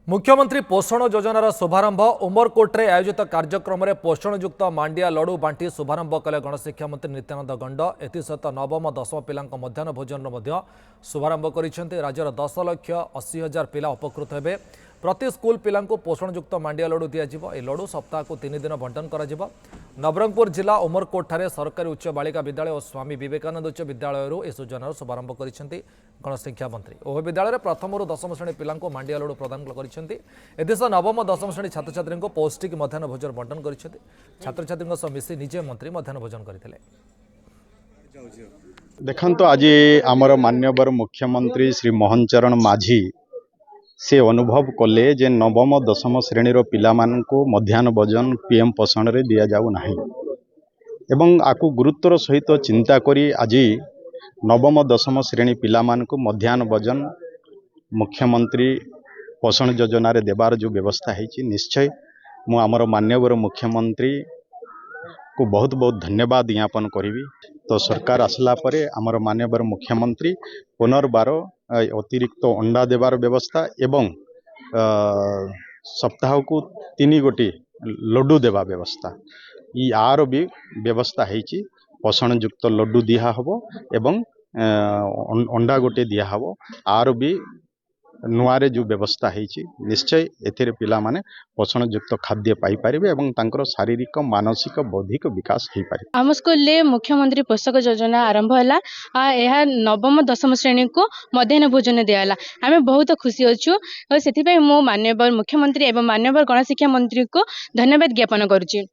मुख्यमंत्री पोषण योजनार शुभारंभ उमरकोट्रे आयोजित कार्यक्रम में पोषणयुक्त मांडिया लड़ू बांटी शुभारंभ कले गणशिक्षा मंत्री नित्यानंद गंड एसत नवम दशम पिला मध्याह्न भोजन शुभारंभ कर राज्यर 10,80,000 पिला उपकृत हे। प्रति स्कूल पिला पोषणयुक्त मांडिया लड़ू दिज्व। यह लड़ू सप्ताह को 3 दिन बंटन कर नवरंगपुर जिला उमरकोट सरकारी उच्च बालिका विद्यालय और स्वामी विवेकानंद उच्च विद्यालय इस योजनार शुभारंभ कर गणशिक्षा मंत्री। उभय विद्यालय प्रथम दशम श्रेणी पिला मांडिया लड़ू प्रदान कर नवम दशम श्रेणी छात्र छात्री पौष्टिक मध्याह्न भोजन बंटन कर छात्र छात्री मिसी निजे मंत्री मध्याह्न भोजन करते। देखो आज आमर मान्यवर मुख्यमंत्री श्री मोहन चरण माझी से अनुभव कले जे नवम दशम श्रेणी पिला मध्याह्न भोजन पीएम पोषण रे दिया जाऊ नाही एवं आकु गुरुत्वर सहित चिंता करी आज नवम दशम श्रेणी पिला मध्याह्न भोजन मुख्यमंत्री पोषण योजना रे देवार जो व्यवस्था है निश्चय मु आमर मान्यवर मुख्यमंत्री को बहुत बहुत धन्यवाद ज्ञापन करी। तो सरकार आसला परे आमर मान्यवर मुख्यमंत्री पुनर्बार अतिरिक्त अंडा देवार व्यवस्था एवं सप्ताह को 3 गोटी लड्डू देवा व्यवस्था यार भी व्यवस्था है। पोषण युक्त लड्डू दिया हबो एवं अंडा गोटे दिया हबो आर भी नुआरे जो व्यवस्था है निश्चय एथिरे पिला माने पोषण युक्त खाद्य पाई परिबे एवं तांकर शारीरिक मानसिक बौद्धिक विकास हो पारे। आम स्कूल मुख्यमंत्री पोषक योजना आरंभ है। यह नवम दशम श्रेणी को मध्याह्न भोजन दियाला आम बहुत खुशी अच्छु और से मान्यवर मुख्यमंत्री एवं मान्यवर गणशिक्षा मंत्री को धन्यवाद ज्ञापन करुच्ची।